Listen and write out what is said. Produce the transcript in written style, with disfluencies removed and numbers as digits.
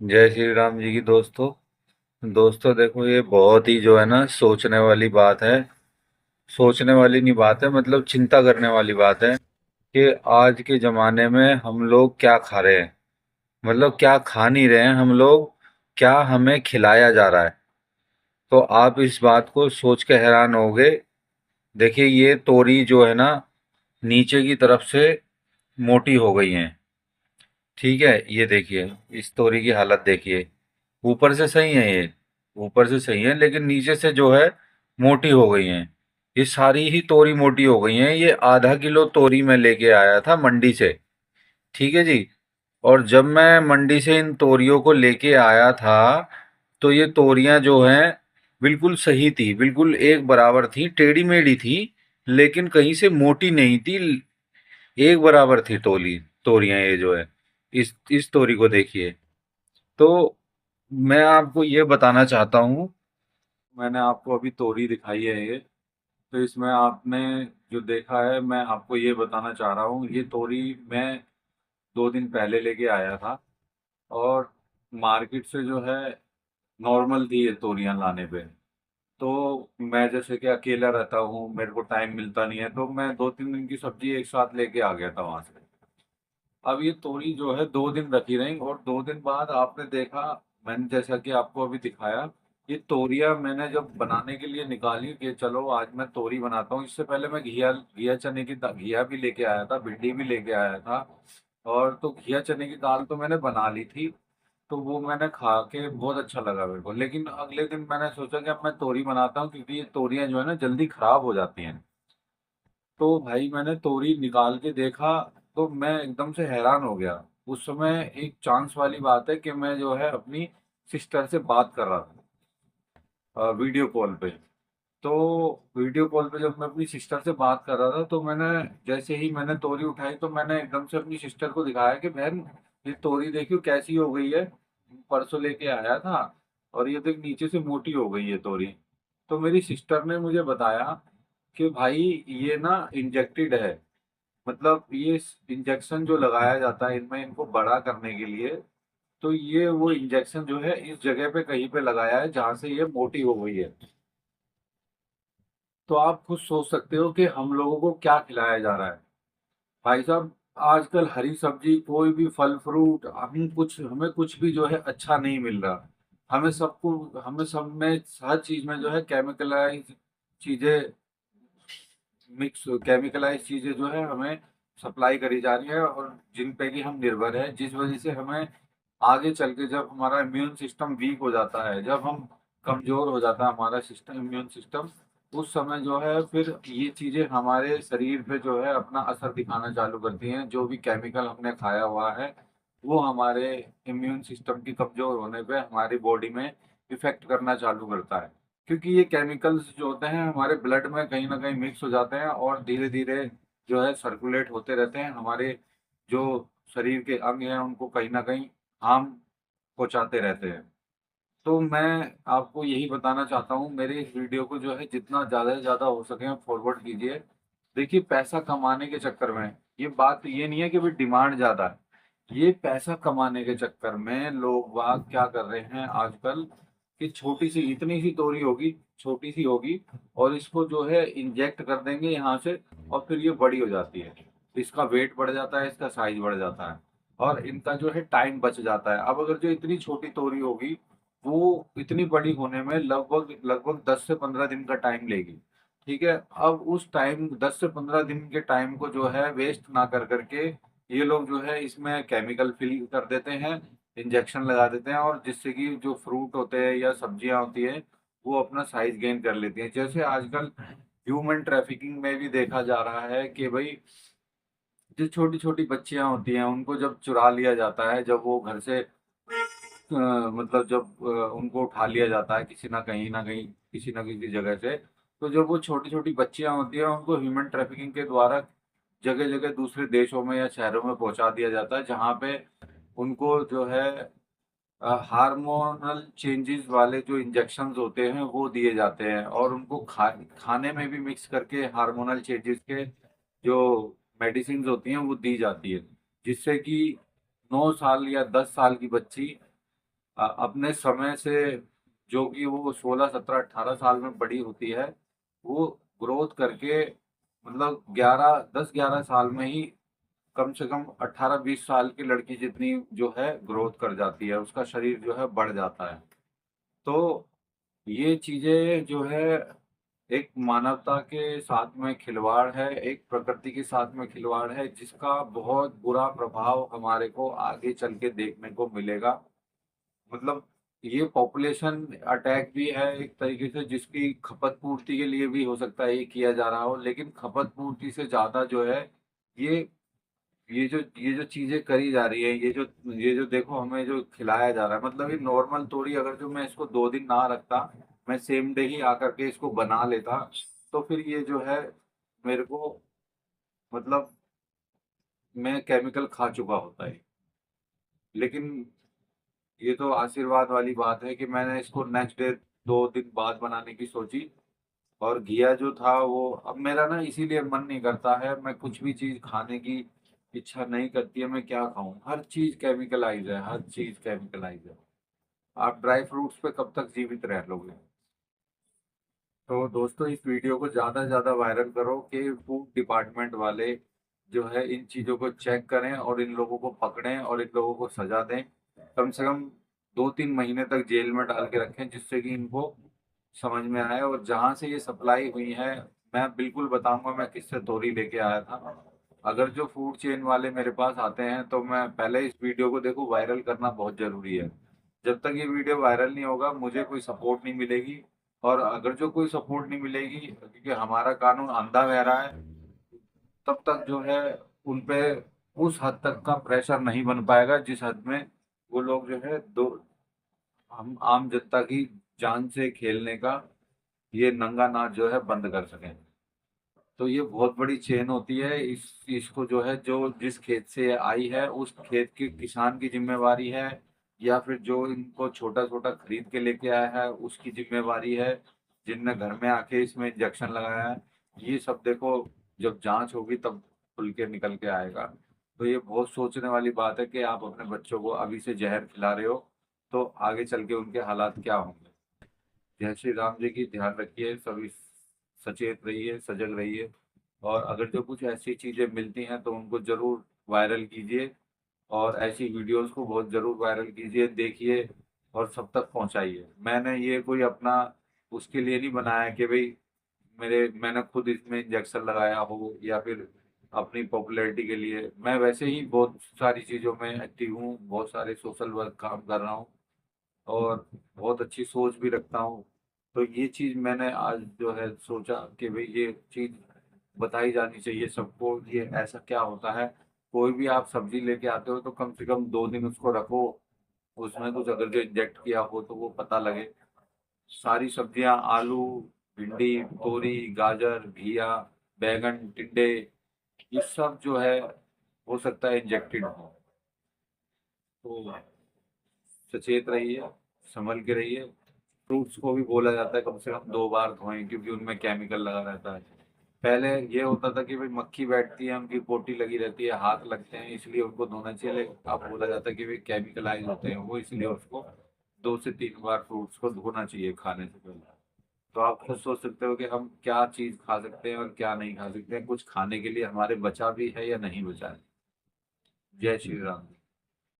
जय श्री राम जी की दोस्तों। दोस्तों देखो, ये बहुत ही जो है ना सोचने वाली बात है। सोचने वाली नहीं बात है, मतलब चिंता करने वाली बात है कि आज के जमाने में हम लोग क्या खा रहे हैं। मतलब क्या खा नहीं रहे हैं हम लोग, क्या हमें खिलाया जा रहा है। तो आप इस बात को सोच के हैरान होगे। देखिए, ये तोरी जो है ना, नीचे की तरफ से मोटी हो गई हैं। ठीक है, ये देखिए, इस तोरी की हालत देखिए। ऊपर से सही है ये, ऊपर से सही है, लेकिन नीचे से जो है मोटी हो गई हैं। ये सारी ही तोरी मोटी हो गई हैं। ये आधा किलो तोरी मैं लेके आया था मंडी से। ठीक है जी। और जब मैं मंडी से इन तोरियों को लेके आया था, तो ये तोरियां जो हैं बिल्कुल सही थी, बिल्कुल एक बराबर थी, टेढ़ी मेढ़ी थी, लेकिन कहीं से मोटी नहीं थी। एक बराबर थी तोरियां ये जो है। इस तोरी को देखिए। तो मैं आपको ये बताना चाहता हूँ, मैंने आपको अभी तोरी दिखाई है ये। तो इसमें आपने जो देखा है, मैं आपको ये बताना चाह रहा हूँ, ये तोरी मैं 2 दिन पहले लेके आया था। और मार्केट से जो है नॉर्मल थी ये तोरियां लाने पे। तो मैं जैसे कि अकेला रहता हूँ, मेरे को टाइम मिलता नहीं है, तो मैं 2-3 दिन की सब्जी एक साथ लेके आ गया था वहां से। अब ये तोरी जो है 2 दिन रखी रही, और 2 दिन बाद आपने देखा, मैंने जैसा कि आपको अभी दिखाया, ये तोरियां मैंने जब बनाने के लिए निकाली कि चलो आज मैं तोरी बनाता हूँ। इससे पहले मैं घिया घिया चने की घिया भी लेके आया था, भिंडी भी लेके आया था। और तो घिया चने की दाल तो मैंने बना ली थी। तो वो मैंने खा के बहुत अच्छा लगा मेरे को, लेकिन अगले दिन मैंने सोचा कि अब मैं तोरी बनाता हूँ, क्योंकि ये तोरियां जो है ना जल्दी खराब हो जाती हैं। तो भाई मैंने तोरी निकाल के देखा, तो मैं एकदम से हैरान हो गया। उस समय एक चांस वाली बात है कि मैं जो है अपनी सिस्टर से बात कर रहा था वीडियो कॉल पे। तो वीडियो कॉल पे जब मैं अपनी सिस्टर से बात कर रहा था, तो मैंने जैसे ही मैंने तोरी उठाई, तो मैंने एकदम से अपनी सिस्टर को दिखाया कि बहन, ये तोरी देखियो कैसी हो गई है। परसों लेके आया था, और ये देख नीचे से मोटी हो गई है तोरी। तो मेरी सिस्टर ने मुझे बताया कि भाई, ये ना इंजेक्टेड है। मतलब ये इंजेक्शन जो लगाया जाता है इनमें, इनको बड़ा करने के लिए। तो ये वो इंजेक्शन जो है इस जगह पे कहीं पे लगाया है जहां से ये मोटी हो गई है। तो आप खुद सोच सकते हो कि हम लोगों को क्या खिलाया जा रहा है। भाई साहब, आजकल हरी सब्जी, कोई भी फल फ्रूट, हमें कुछ भी जो है अच्छा नहीं मिल रहा। हमें सब में, हर चीज में जो है केमिकलाइज चीजें, मिक्स केमिकलाइज चीजें जो है हमें सप्लाई करी जा रही है, और जिन पे कि हम निर्भर है, जिस वजह से हमें आगे चल के जब हमारा इम्यून सिस्टम वीक हो जाता है, जब हम कमजोर हो जाता है हमारा सिस्टम, इम्यून सिस्टम, उस समय जो है फिर ये चीजें हमारे शरीर पे जो है अपना असर दिखाना चालू करती हैं। जो भी केमिकल हमने खाया हुआ है, वो हमारे इम्यून सिस्टम की कमजोर होने पे हमारी बॉडी में इफेक्ट करना चालू करता है। क्योंकि ये केमिकल्स जो होते हैं हमारे ब्लड में कहीं ना कहीं मिक्स हो जाते हैं, और धीरे धीरे जो है सर्कुलेट होते रहते हैं। हमारे जो शरीर के अंग हैं उनको कहीं ना कहीं हार्म पहुंचाते रहते हैं। तो मैं आपको यही बताना चाहता हूँ, मेरे इस वीडियो को जो है जितना ज़्यादा से ज़्यादा हो सके फॉरवर्ड कीजिए। देखिए, पैसा कमाने के चक्कर में, ये बात ये नहीं है कि भाई डिमांड ज़्यादा है, ये पैसा कमाने के चक्कर में लोग बाग क्या कर रहे हैं आजकल, कि छोटी सी इतनी सी तोरी होगी, छोटी सी होगी, और इसको जो है इंजेक्ट कर देंगे यहाँ से, और फिर ये बड़ी हो जाती है। इसका वेट बढ़ जाता है, इसका साइज बढ़ जाता है, और इनका जो है टाइम बच जाता है। अब अगर जो इतनी छोटी तोरी होगी, वो इतनी बड़ी होने में लगभग लगभग 10 से 15 दिन का टाइम लेगी। ठीक है। अब उस टाइम 10 से 15 दिन के टाइम को जो है वेस्ट ना कर करके, ये लोग जो है इसमें केमिकल फिल कर देते हैं, इंजेक्शन लगा देते हैं, और जिससे कि जो फ्रूट होते हैं या सब्जियां होती हैं, वो अपना साइज गेन कर लेती हैं। जैसे आजकल ह्यूमन ट्रैफिकिंग में भी देखा जा रहा है कि भाई, जो छोटी छोटी बच्चियां होती हैं उनको जब चुरा लिया जाता है, जब वो घर से मतलब जब उनको उठा लिया जाता है किसी ना कहीं, किसी ना किसी जगह से, तो जब वो छोटी छोटी बच्चियां होती हैं उनको ह्यूमन ट्रैफिकिंग के द्वारा जगह जगह दूसरे देशों में या शहरों में पहुंचा दिया जाता है, जहाँ पे उनको जो है हार्मोनल चेंजेस वाले जो इंजेक्शंस होते हैं वो दिए जाते हैं, और उनको खाने में भी मिक्स करके हार्मोनल चेंजेस के जो मेडिसिन होती हैं वो दी जाती है, जिससे कि 9 साल या 10 साल की बच्ची अपने समय से, जो कि वो 16 17 18 साल में बड़ी होती है, वो ग्रोथ करके मतलब 11 10 11 साल में ही कम से कम 18 20 साल की लड़की जितनी जो है ग्रोथ कर जाती है, उसका शरीर जो है बढ़ जाता है। तो ये चीजें जो है एक मानवता के साथ में खिलवाड़ है, एक प्रकृति के साथ में खिलवाड़ है, जिसका बहुत बुरा प्रभाव हमारे को आगे चल के देखने को मिलेगा। मतलब ये पॉपुलेशन अटैक भी है एक तरीके से, जिसकी खपत पूर्ति के लिए भी हो सकता है ये किया जा रहा हो, लेकिन खपत पूर्ति से ज्यादा जो है ये ये जो चीजें करी जा रही है, ये जो देखो हमें जो खिलाया जा रहा है, मतलब ये नॉर्मल थोड़ी, अगर जो मैं इसको 2 दिन ना रखता, मैं सेम डे ही आकर के इसको बना लेता, तो फिर ये जो है मेरे को मतलब मैं केमिकल खा चुका होता है। लेकिन ये तो आशीर्वाद वाली बात है कि मैंने इसको नेक्स्ट डे 2 दिन बाद बनाने की सोची। और घिया जो था वो अब मेरा ना इसीलिए मन नहीं करता है, मैं कुछ भी चीज खाने की इच्छा नहीं करती है, मैं क्या खाऊं, हर चीज केमिकलाइज है, हर चीज केमिकलाइज है। आप ड्राई फ्रूट्स पे कब तक जीवित रह लोगे? तो दोस्तों इस वीडियो को ज्यादा से ज्यादा वायरल करो कि फूड डिपार्टमेंट वाले जो है इन चीजों को चेक करें और इन लोगों को पकड़ें और इन लोगों को सजा दें, कम से कम 2 3 महीने तक जेल में डाल के रखें, जिससे कि इनको समझ में आए। और जहां से ये सप्लाई हुई है, मैं बिल्कुल बताऊंगा मैं किससे तोरी लेके आया था। अगर जो फूड चेन वाले मेरे पास आते हैं तो मैं पहले इस वीडियो को देखो, वायरल करना बहुत जरूरी है। जब तक ये वीडियो वायरल नहीं होगा मुझे कोई सपोर्ट नहीं मिलेगी। और अगर जो कोई सपोर्ट नहीं मिलेगी, क्योंकि हमारा कानून अंधा बहरा है, तब तक जो है उन पे उस हद तक का प्रेशर नहीं बन पाएगा जिस हद में वो लोग जो है दो हम आम जनता की जान से खेलने का ये नंगा नाच जो है बंद कर सकें। तो ये बहुत बड़ी चेन होती है, इसको जो है जो जिस खेत से ये आई है उस खेत के किसान की जिम्मेवारी है, या फिर जो इनको छोटा छोटा खरीद के लेके आया है उसकी जिम्मेवारी है, जिनने घर में आके इसमें इंजेक्शन लगाया है। ये सब देखो, जब जांच होगी तब खुल के निकल के आएगा। तो ये बहुत सोचने वाली बात है कि आप अपने बच्चों को अभी से जहर खिला रहे हो, तो आगे चल के उनके हालात क्या होंगे। जय श्री राम जी की, ध्यान रखिए सभी, सचेत रहिए, सजग रहिए। और अगर जो कुछ ऐसी चीजें मिलती हैं तो उनको जरूर वायरल कीजिए, और ऐसी वीडियोस को बहुत जरूर वायरल कीजिए, देखिए और सब तक पहुंचाइए। मैंने ये कोई अपना उसके लिए नहीं बनाया कि भाई मैंने खुद इसमें इंजेक्शन लगाया हो, या फिर अपनी पॉपुलैरिटी के लिए। मैं वैसे ही बहुत सारी चीजों में एक्टिव हूँ, बहुत सारे सोशल वर्क काम कर रहा हूँ, और बहुत अच्छी सोच भी रखता हूँ। तो ये चीज मैंने आज जो है सोचा कि भाई ये चीज बताई जानी चाहिए सबको, ये ऐसा क्या होता है। कोई भी आप सब्जी लेके आते हो तो कम से कम 2 दिन उसको रखो, उसमें कुछ अगर जो इंजेक्ट किया हो तो वो पता लगे। सारी सब्जियां, आलू, भिंडी, तोरी, गाजर, घिया, बैगन, टिंडे, ये सब जो है हो सकता है इंजेक्टेड हो। तो सचेत रहिए, संभल के रहिए। फ्रूट्स को भी बोला जाता है कम से कम 2 बार धोएं, क्योंकि उनमें केमिकल लगा रहता है। पहले ये होता था कि भाई मक्खी बैठती है, उनकी पोटी लगी रहती है, हाथ लगते हैं, इसलिए उनको धोना चाहिए, लेकिन अब बोला जाता है कि भाई केमिकलाइज होते हैं वो, इसलिए उसको 2 से 3 बार फ्रूट्स को धोना चाहिए खाने से पहले। तो आप खुद सोच सकते हो कि हम क्या चीज खा सकते हैं और क्या नहीं खा सकते हैं, कुछ खाने के लिए हमारे बचा भी है या नहीं बचा है। जय श्री राम।